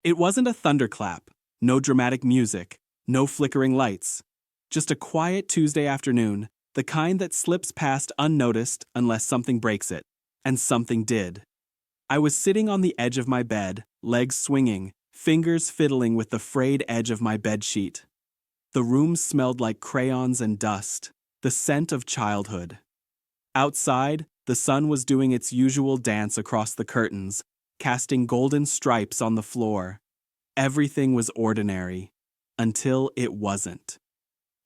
It wasn't a thunderclap, no dramatic music, no flickering lights. Just a quiet Tuesday afternoon, the kind that slips past unnoticed unless something breaks it. And something did. I was sitting on the edge of my bed, legs swinging, fingers fiddling with the frayed edge of my bedsheet. The room smelled like crayons and dust, the scent of childhood. Outside, the sun was doing its usual dance across the curtains, casting golden stripes on the floor. Everything was ordinary, until it wasn't.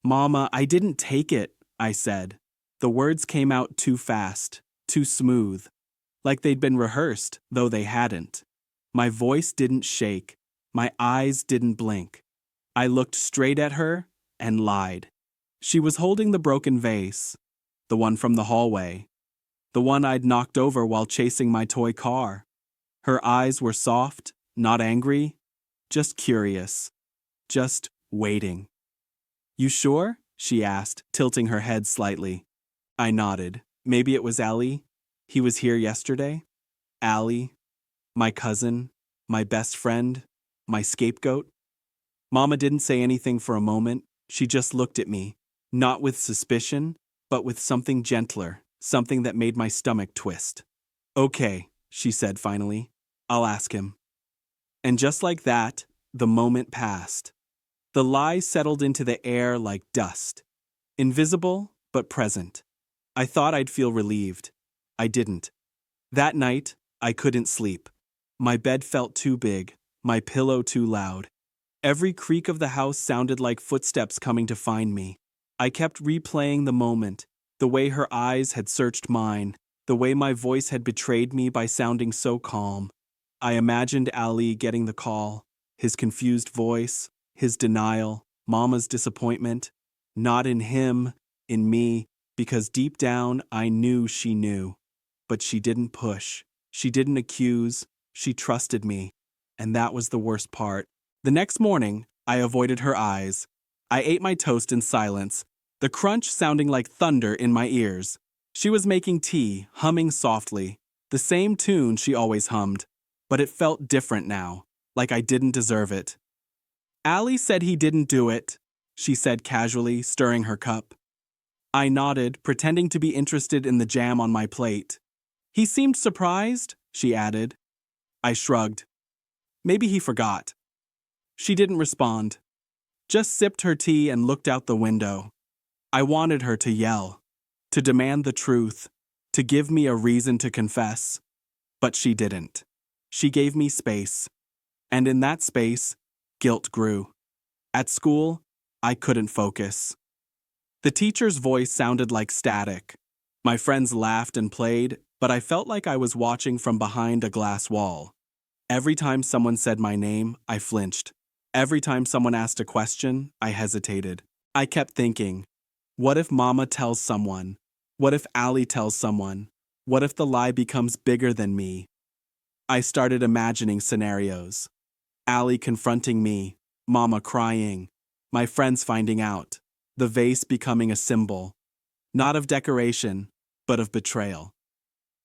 "Mama, I didn't take it," I said. The words came out too fast, too smooth, like they'd been rehearsed, though they hadn't. My voice didn't shake, my eyes didn't blink. I looked straight at her and lied. She was holding the broken vase, the one from the hallway, the one I'd knocked over while chasing my toy car. Her eyes were soft, not angry, just curious, just waiting. "You sure?" she asked, tilting her head slightly. I nodded. Maybe it was Allie. He was here yesterday. Allie, my cousin, my best friend, my scapegoat. Mama didn't say anything for a moment. She just looked at me, not with suspicion, but with something gentler, something that made my stomach twist. "Okay," she said finally. "I'll ask him." And just like that, the moment passed. The lie settled into the air like dust. Invisible, but present. I thought I'd feel relieved. I didn't. That night, I couldn't sleep. My bed felt too big, my pillow too loud. Every creak of the house sounded like footsteps coming to find me. I kept replaying the moment, the way her eyes had searched mine, the way my voice had betrayed me by sounding so calm. I imagined Ali getting the call, his confused voice, his denial, Mama's disappointment. Not in him, in me, because deep down I knew she knew. But she didn't push. She didn't accuse. She trusted me. And that was the worst part. The next morning, I avoided her eyes. I ate my toast in silence, the crunch sounding like thunder in my ears. She was making tea, humming softly, the same tune she always hummed. But it felt different now, like I didn't deserve it. "Ali said he didn't do it," she said casually, stirring her cup. I nodded, pretending to be interested in the jam on my plate. "He seemed surprised," she added. I shrugged. Maybe he forgot. She didn't respond, just sipped her tea and looked out the window. I wanted her to yell, to demand the truth, to give me a reason to confess. But she didn't. She gave me space. And in that space, guilt grew. At school, I couldn't focus. The teacher's voice sounded like static. My friends laughed and played, but I felt like I was watching from behind a glass wall. Every time someone said my name, I flinched. Every time someone asked a question, I hesitated. I kept thinking, what if Mama tells someone? What if Ali tells someone? What if the lie becomes bigger than me? I started imagining scenarios. Ali confronting me, Mama crying, my friends finding out, the vase becoming a symbol, not of decoration, but of betrayal.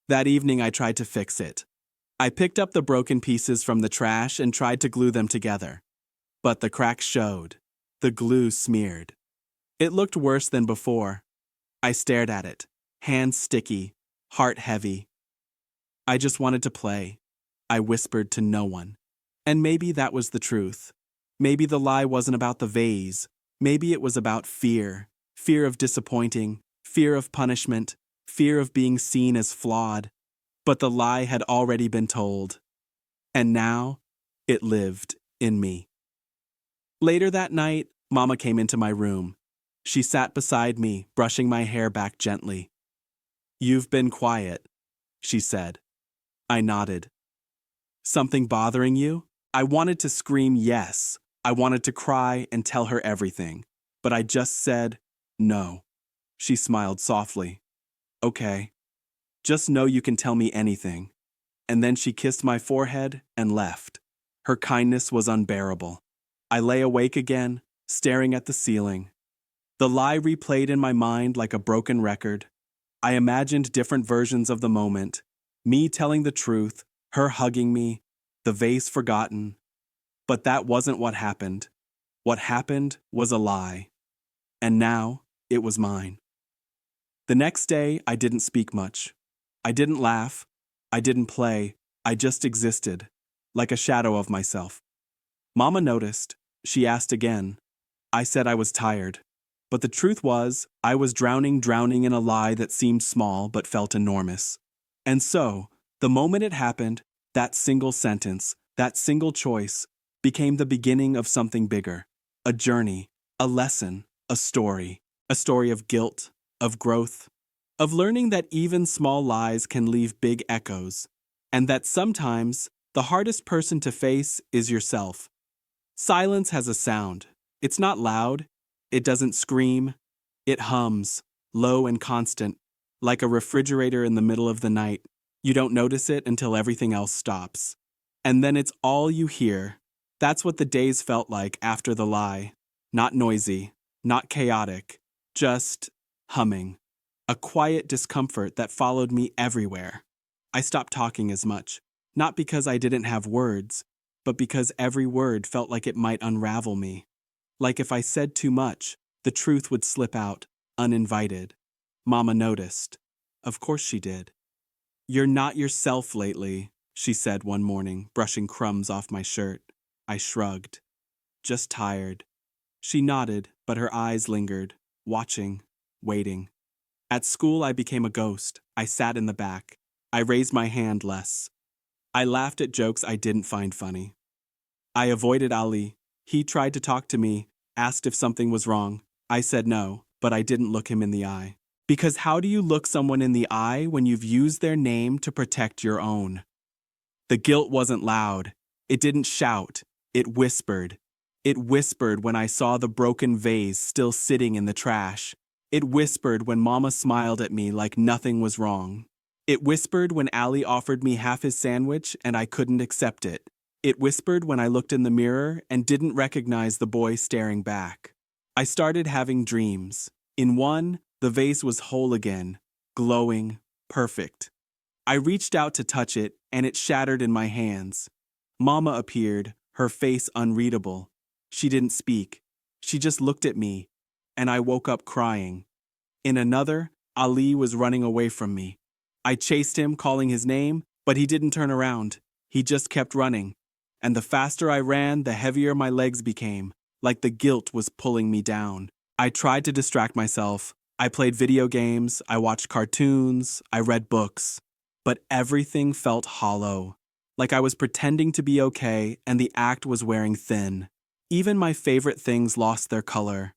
That evening I tried to fix it. I picked up the broken pieces from the trash and tried to glue them together. But the cracks showed. The glue smeared. It looked worse than before. I stared at it, hands sticky, heart heavy. I just wanted to play. I whispered to no one. And maybe that was the truth. Maybe the lie wasn't about the vase. Maybe it was about fear. Fear of disappointing, fear of punishment, fear of being seen as flawed. But the lie had already been told. And now, it lived in me. Later that night, Mama came into my room. She sat beside me, brushing my hair back gently. "You've been quiet," she said. I nodded. "Something bothering you?" I wanted to scream yes. I wanted to cry and tell her everything. But I just said no. She smiled softly. "Okay. Just know you can tell me anything." And then she kissed my forehead and left. Her kindness was unbearable. I lay awake again, staring at the ceiling. The lie replayed in my mind like a broken record. I imagined different versions of the moment. Me telling the truth, her hugging me, the vase forgotten. But that wasn't what happened. What happened was a lie. And now, it was mine. The next day, I didn't speak much. I didn't laugh. I didn't play. I just existed, like a shadow of myself. Mama noticed. She asked again. I said I was tired. But the truth was, I was drowning in a lie that seemed small but felt enormous. And so, the moment it happened, that single sentence, that single choice, became the beginning of something bigger. A journey, a lesson, a story of guilt, of growth, of learning that even small lies can leave big echoes, and that sometimes the hardest person to face is yourself. Silence has a sound. It's not loud. It doesn't scream. It hums, low and constant, like a refrigerator in the middle of the night. You don't notice it until everything else stops. And then it's all you hear. That's what the days felt like after the lie. Not noisy, not chaotic, just humming. A quiet discomfort that followed me everywhere. I stopped talking as much, not because I didn't have words, but because every word felt like it might unravel me. Like if I said too much, the truth would slip out, uninvited. Mama noticed. Of course she did. You're not yourself lately, she said one morning, brushing crumbs off my shirt. I shrugged. Just tired. She nodded, but her eyes lingered, watching, waiting. At school, I became a ghost. I sat in the back. I raised my hand less. I laughed at jokes I didn't find funny. I avoided Ali. He tried to talk to me, asked if something was wrong. I said no, but I didn't look him in the eye. Because how do you look someone in the eye when you've used their name to protect your own? The guilt wasn't loud. It didn't shout. It whispered. It whispered when I saw the broken vase still sitting in the trash. It whispered when Mama smiled at me like nothing was wrong. It whispered when Ali offered me half his sandwich and I couldn't accept it. It whispered when I looked in the mirror and didn't recognize the boy staring back. I started having dreams. In one, the vase was whole again, glowing, perfect. I reached out to touch it and it shattered in my hands. Mama appeared, her face unreadable. She didn't speak. She just looked at me, and I woke up crying. In another, Ali was running away from me. I chased him, calling his name, but he didn't turn around. He just kept running. And the faster I ran, the heavier my legs became, like the guilt was pulling me down. I tried to distract myself. I played video games, I watched cartoons, I read books. But everything felt hollow, like I was pretending to be okay and the act was wearing thin. Even my favorite things lost their color.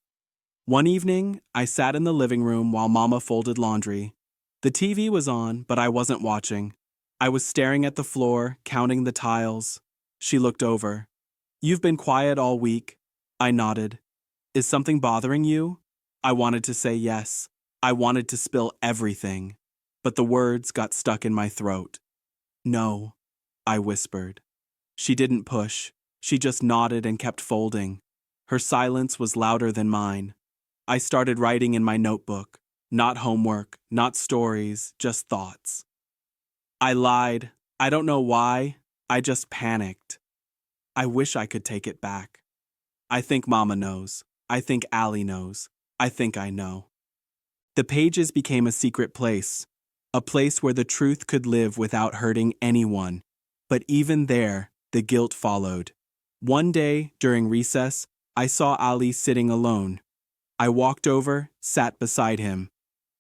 One evening, I sat in the living room while Mama folded laundry. The TV was on, but I wasn't watching. I was staring at the floor, counting the tiles. She looked over. You've been quiet all week. I nodded. Is something bothering you? I wanted to say yes. I wanted to spill everything. But the words got stuck in my throat. No, I whispered. She didn't push. She just nodded and kept folding. Her silence was louder than mine. I started writing in my notebook. Not homework, not stories, just thoughts. I lied. I don't know why. I just panicked. I wish I could take it back. I think Mama knows. I think Ali knows. I think I know. The pages became a secret place. A place where the truth could live without hurting anyone. But even there, the guilt followed. One day, during recess, I saw Ali sitting alone. I walked over, sat beside him.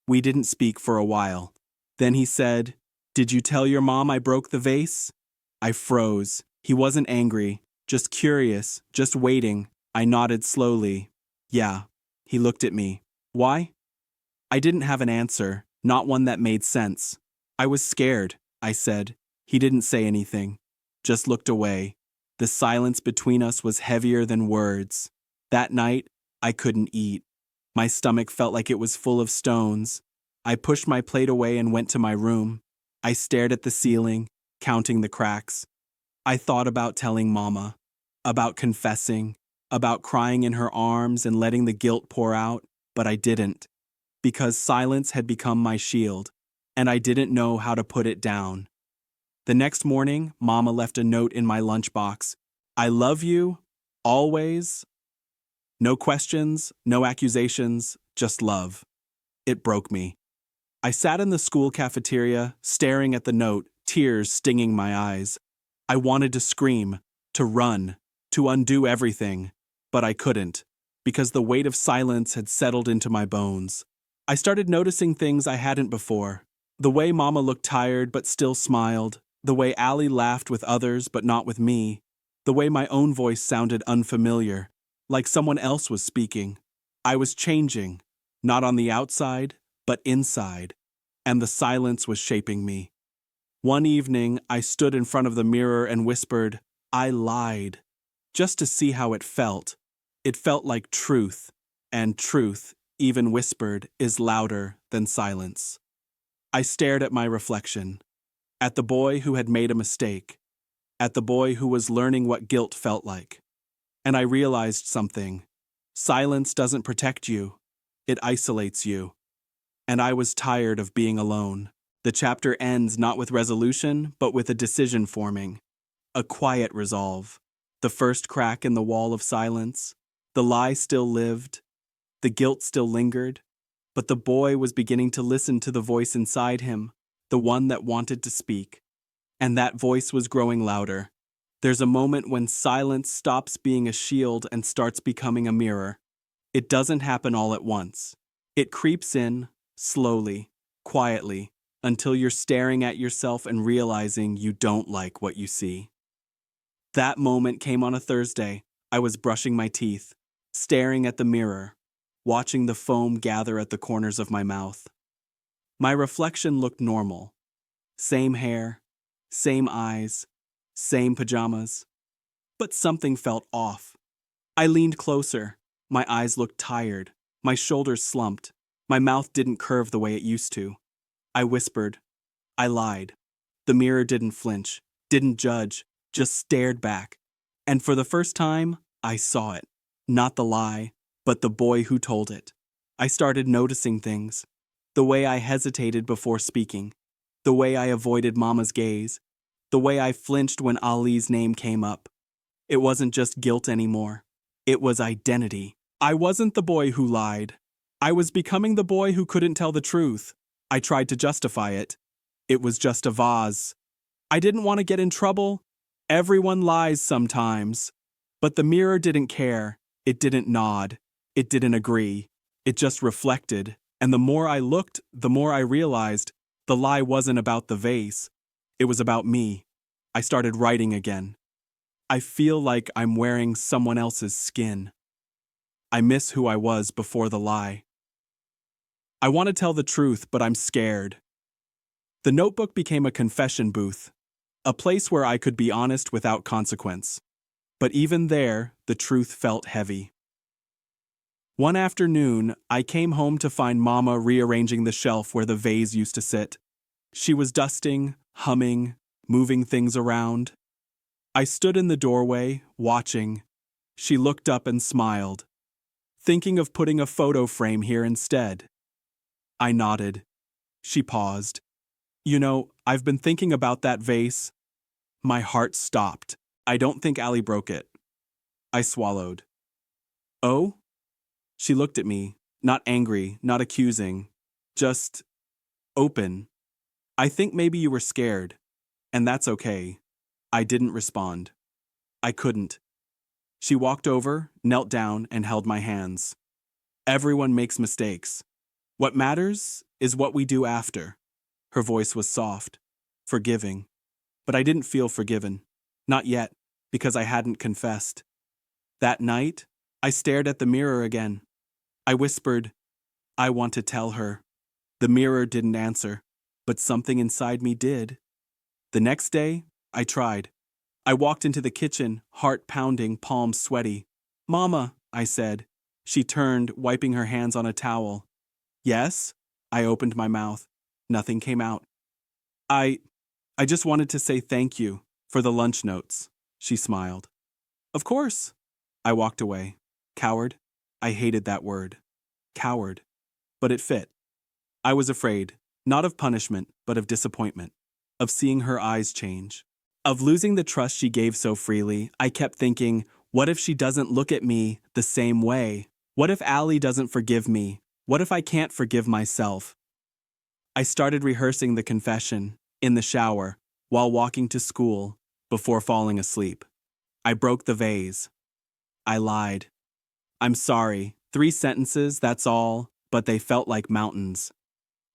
We didn't speak for a while. Then he said, "Did you tell your mom I broke the vase?" I froze. He wasn't angry, just curious, just waiting. I nodded slowly. Yeah. He looked at me. Why? I didn't have an answer, not one that made sense. I was scared, I said. He didn't say anything, just looked away. The silence between us was heavier than words. That night, I couldn't eat. My stomach felt like it was full of stones. I pushed my plate away and went to my room. I stared at the ceiling, counting the cracks. I thought about telling Mama, about confessing, about crying in her arms and letting the guilt pour out, but I didn't. Because silence had become my shield, and I didn't know how to put it down. The next morning, Mama left a note in my lunchbox. I love you, always. No questions, no accusations, just love. It broke me. I sat in the school cafeteria, staring at the note, tears stinging my eyes. I wanted to scream, to run, to undo everything, but I couldn't, because the weight of silence had settled into my bones. I started noticing things I hadn't before. The way Mama looked tired but still smiled, the way Allie laughed with others but not with me, the way my own voice sounded unfamiliar, like someone else was speaking. I was changing, not on the outside, but inside, and the silence was shaping me. One evening, I stood in front of the mirror and whispered, "I lied," just to see how it felt. It felt like truth, and truth, even whispered, is louder than silence. I stared at my reflection, at the boy who had made a mistake, at the boy who was learning what guilt felt like. And I realized something. Silence doesn't protect you, it isolates you. And I was tired of being alone. The chapter ends not with resolution, but with a decision forming. A quiet resolve. The first crack in the wall of silence. The lie still lived. The guilt still lingered. But the boy was beginning to listen to the voice inside him, the one that wanted to speak. And that voice was growing louder. There's a moment when silence stops being a shield and starts becoming a mirror. It doesn't happen all at once. It creeps in, slowly, quietly, until you're staring at yourself and realizing you don't like what you see. That moment came on a Thursday. I was brushing my teeth, staring at the mirror, watching the foam gather at the corners of my mouth. My reflection looked normal. Same hair, same eyes, same pajamas. But something felt off. I leaned closer. My eyes looked tired. My shoulders slumped. My mouth didn't curve the way it used to. I whispered. I lied. The mirror didn't flinch, didn't judge, just stared back. And for the first time, I saw it. Not the lie, but the boy who told it. I started noticing things. The way I hesitated before speaking. The way I avoided Mama's gaze. The way I flinched when Ali's name came up. It wasn't just guilt anymore. It was identity. I wasn't the boy who lied. I was becoming the boy who couldn't tell the truth. I tried to justify it. It was just a vase. I didn't want to get in trouble. Everyone lies sometimes. But the mirror didn't care. It didn't nod. It didn't agree. It just reflected. And the more I looked, the more I realized the lie wasn't about the vase. It was about me. I started writing again. I feel like I'm wearing someone else's skin. I miss who I was before the lie. I want to tell the truth, but I'm scared. The notebook became a confession booth, a place where I could be honest without consequence. But even there, the truth felt heavy. One afternoon, I came home to find Mama rearranging the shelf where the vase used to sit. She was dusting, humming, moving things around. I stood in the doorway, watching. She looked up and smiled, thinking of putting a photo frame here instead. I nodded. She paused. You know, I've been thinking about that vase. My heart stopped. I don't think Allie broke it. I swallowed. Oh? She looked at me, not angry, not accusing, just open. I think maybe you were scared, and that's okay. I didn't respond. I couldn't. She walked over, knelt down, and held my hands. Everyone makes mistakes. What matters is what we do after. Her voice was soft, forgiving. But I didn't feel forgiven. Not yet, because I hadn't confessed. That night, I stared at the mirror again. I whispered, I want to tell her. The mirror didn't answer, but something inside me did. The next day, I tried. I walked into the kitchen, heart pounding, palms sweaty. Mama, I said. She turned, wiping her hands on a towel. Yes? I opened my mouth. Nothing came out. I just wanted to say thank you for the lunch notes, she smiled. Of course. I walked away. Coward? I hated that word. Coward. But it fit. I was afraid, not of punishment, but of disappointment, of seeing her eyes change. Of losing the trust she gave so freely, I kept thinking, what if she doesn't look at me the same way? What if Allie doesn't forgive me? What if I can't forgive myself? I started rehearsing the confession, in the shower, while walking to school, before falling asleep. I broke the vase. I lied. I'm sorry. 3 sentences, that's all, but they felt like mountains.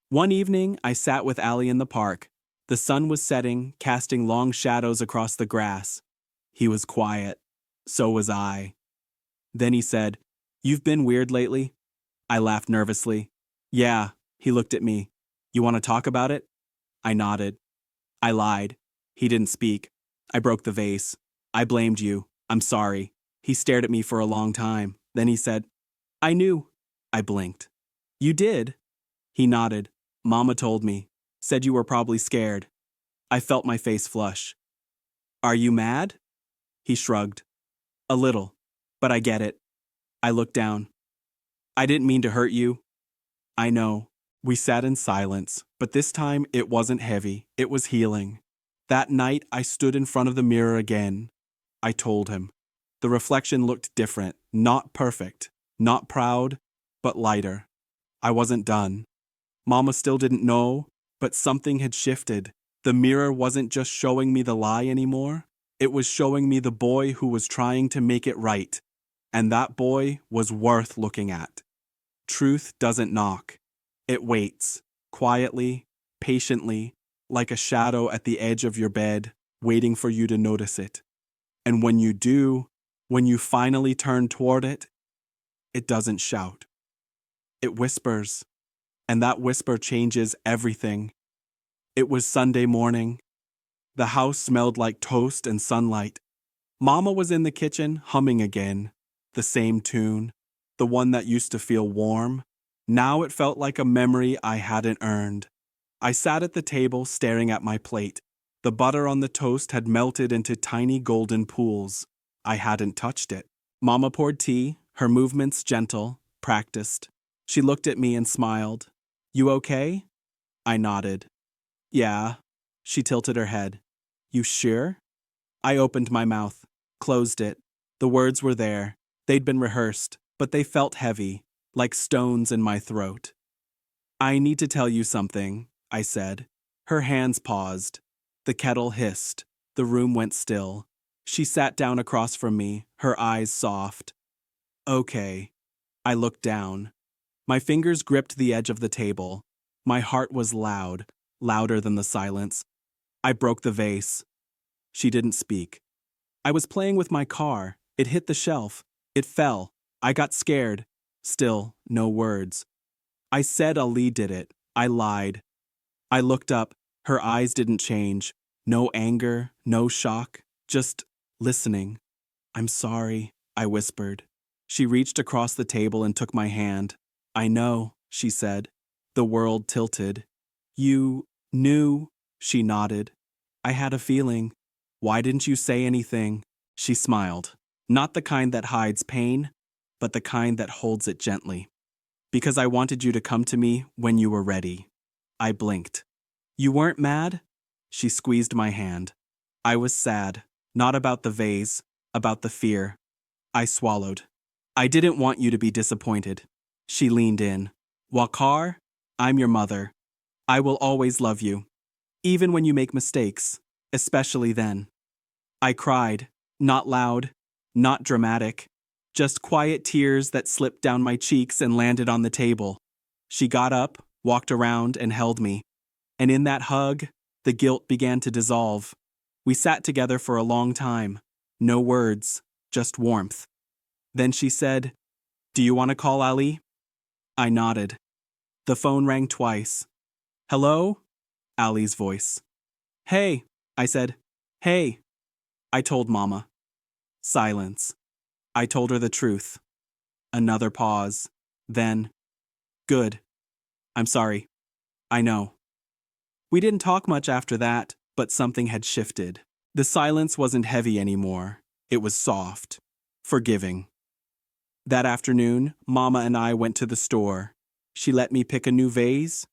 One evening, I sat with Allie in the park. The sun was setting, casting long shadows across the grass. He was quiet. So was I. Then he said, "You've been weird lately?" I laughed nervously. "Yeah." He looked at me. "You want to talk about it?" I nodded. I lied. He didn't speak. I broke the vase. "I blamed you. I'm sorry." He stared at me for a long time. Then he said, "I knew." I blinked. "You did?" He nodded. "Mama told me. Said you were probably scared." I felt my face flush. "Are you mad?" He shrugged. "A little. But I get it." I looked down. "I didn't mean to hurt you." "I know." We sat in silence, but this time it wasn't heavy. It was healing. That night, I stood in front of the mirror again. I told him. The reflection looked different, not perfect, not proud, but lighter. I wasn't done. Mama still didn't know, but something had shifted. The mirror wasn't just showing me the lie anymore. It was showing me the boy who was trying to make it right. And that boy was worth looking at. Truth doesn't knock. It waits, quietly, patiently, like a shadow at the edge of your bed, waiting for you to notice it. And when you do, when you finally turn toward it, it doesn't shout. It whispers, and that whisper changes everything. It was Sunday morning. The house smelled like toast and sunlight. Mama was in the kitchen, humming again. The same tune, the one that used to feel warm. Now it felt like a memory I hadn't earned. I sat at the table staring at my plate. The butter on the toast had melted into tiny golden pools. I hadn't touched it. Mama poured tea, her movements gentle, practiced. She looked at me and smiled. "You okay?" I nodded. "Yeah." She tilted her head. "You sure?" I opened my mouth, closed it. The words were there. They'd been rehearsed, but they felt heavy, like stones in my throat. "I need to tell you something," I said. Her hands paused. The kettle hissed. The room went still. She sat down across from me, her eyes soft. "Okay." I looked down. My fingers gripped the edge of the table. My heart was loud, louder than the silence. I broke the vase. She didn't speak. I was playing with my car. It hit the shelf. It fell. I got scared. Still, no words. I said Ali did it. I lied. I looked up. Her eyes didn't change. No anger, no shock, just listening. "I'm sorry," I whispered. She reached across the table and took my hand. "I know," she said. The world tilted. "You knew," she nodded. "I had a feeling. Why didn't you say anything?" She smiled. Not the kind that hides pain, but the kind that holds it gently. "Because I wanted you to come to me when you were ready." I blinked. "You weren't mad?" She squeezed my hand. I was sad, not about the vase, about the fear. I swallowed. "I didn't want you to be disappointed." She leaned in. "Wakar, I'm your mother. I will always love you, even when you make mistakes, especially then." I cried, not loud, not dramatic, just quiet tears that slipped down my cheeks and landed on the table. She got up, walked around, and held me. And in that hug, the guilt began to dissolve. We sat together for a long time. No words, just warmth. Then she said, "Do you want to call Ali?" I nodded. The phone rang twice. "Hello?" Ali's voice. "Hey," I said. "Hey." I told Mama. Silence. I told her the truth. Another pause. Then, "Good. I'm sorry. I know." We didn't talk much after that, but something had shifted. The silence wasn't heavy anymore. It was soft, forgiving. That afternoon, Mama and I went to the store. She let me pick a new vase.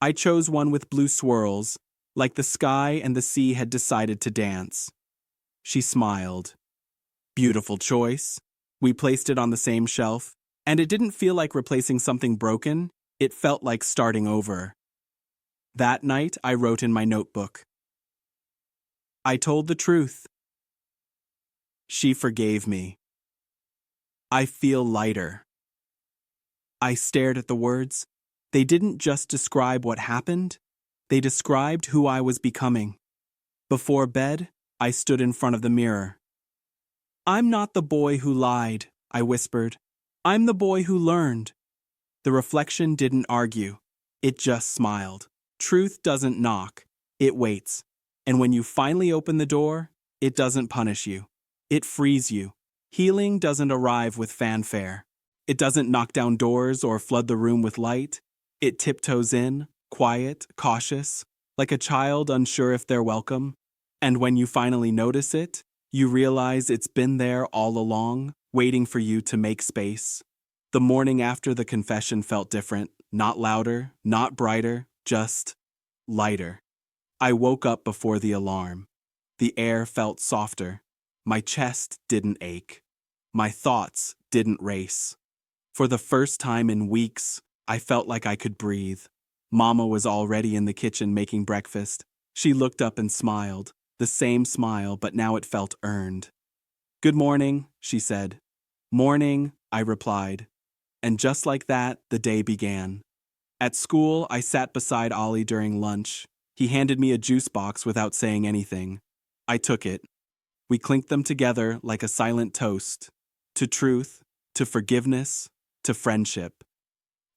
I chose one with blue swirls. like the sky and the sea had decided to dance. She smiled. Beautiful choice. We placed it on the same shelf, and it didn't feel like replacing something broken, it felt like starting over. That night, I wrote in my notebook, I told the truth. She forgave me. I feel lighter. I stared at the words. They didn't just describe what happened, they described who I was becoming. Before bed, I stood in front of the mirror. I'm not the boy who lied, I whispered. I'm the boy who learned. The reflection didn't argue. It just smiled. Truth doesn't knock. It waits. And when you finally open the door, it doesn't punish you. It frees you. Healing doesn't arrive with fanfare. It doesn't knock down doors or flood the room with light. It tiptoes in, quiet, cautious, like a child unsure if they're welcome. And when you finally notice it, you realize it's been there all along, waiting for you to make space. The morning after the confession felt different, not louder, not brighter, just lighter. I woke up before the alarm. The air felt softer. My chest didn't ache. My thoughts didn't race. For the first time in weeks, I felt like I could breathe. Mama was already in the kitchen making breakfast. She looked up and smiled. The same smile, but now it felt earned. Good morning, she said. Morning, I replied. And just like that, the day began. At school, I sat beside Ollie during lunch. He handed me a juice box without saying anything. I took it. We clinked them together like a silent toast. To truth, to forgiveness, to friendship.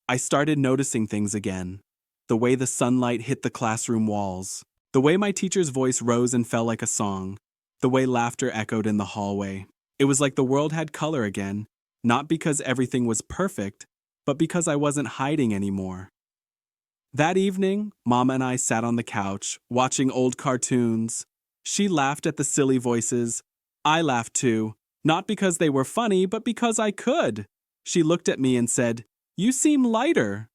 I started noticing things again. The way the sunlight hit the classroom walls. The way my teacher's voice rose and fell like a song. The way laughter echoed in the hallway. It was like the world had color again, not because everything was perfect, but because I wasn't hiding anymore. That evening, Mama and I sat on the couch, watching old cartoons. She laughed at the silly voices. I laughed too, not because they were funny, but because I could. She looked at me and said, "You seem lighter."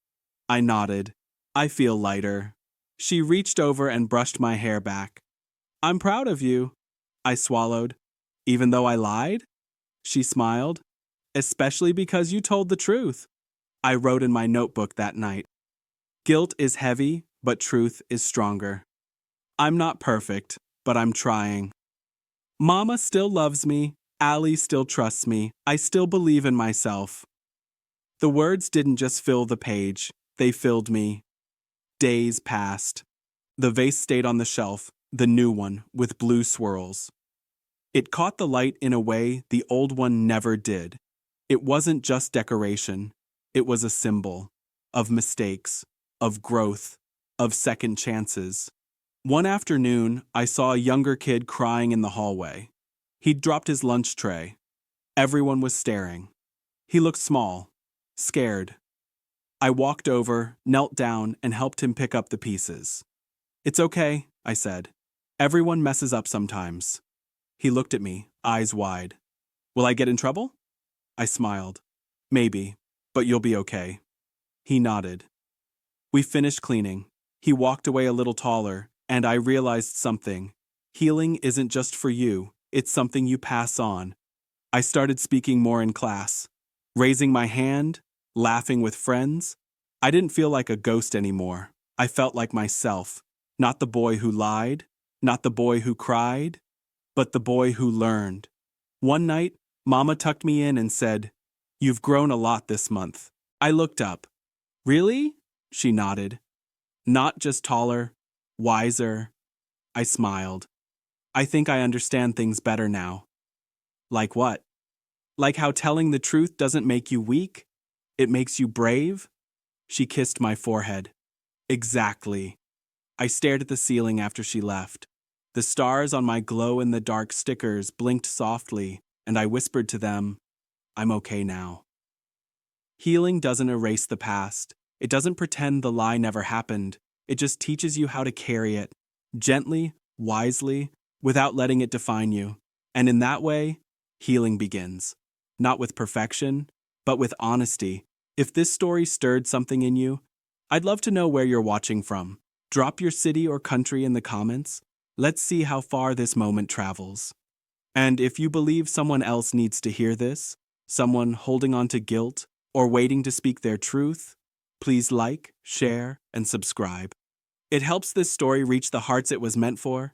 I nodded. I feel lighter. She reached over and brushed my hair back. I'm proud of you. I swallowed. Even though I lied? She smiled. Especially because you told the truth. I wrote in my notebook that night. Guilt is heavy, but truth is stronger. I'm not perfect, but I'm trying. Mama still loves me. Allie still trusts me. I still believe in myself. The words didn't just fill the page. They filled me. Days passed. The vase stayed on the shelf, the new one, with blue swirls. It caught the light in a way the old one never did. It wasn't just decoration. It was a symbol of mistakes, of growth, of second chances. One afternoon, I saw a younger kid crying in the hallway. He'd dropped his lunch tray. Everyone was staring. He looked small, scared. I walked over, knelt down, and helped him pick up the pieces. It's okay, I said. Everyone messes up sometimes. He looked at me, eyes wide. Will I get in trouble? I smiled. Maybe, but you'll be okay. He nodded. We finished cleaning. He walked away a little taller, and I realized something. Healing isn't just for you, it's something you pass on. I started speaking more in class, raising my hand, laughing with friends. I didn't feel like a ghost anymore. I felt like myself. Not the boy who lied, not the boy who cried, but the boy who learned. One night, Mama tucked me in and said, "You've grown a lot this month." I looked up. Really? She nodded. Not just taller, wiser. I smiled. I think I understand things better now. Like what? Like how telling the truth doesn't make you weak? It makes you brave? She kissed my forehead. Exactly. I stared at the ceiling after she left. The stars on my glow-in-the-dark stickers blinked softly, and I whispered to them, I'm okay now. Healing doesn't erase the past. It doesn't pretend the lie never happened. It just teaches you how to carry it, gently, wisely, without letting it define you. And in that way, healing begins. Not with perfection, but with honesty. If this story stirred something in you, I'd love to know where you're watching from. Drop your city or country in the comments. Let's see how far this moment travels. And if you believe someone else needs to hear this, someone holding on to guilt or waiting to speak their truth, please like, share, and subscribe. It helps this story reach the hearts it was meant for.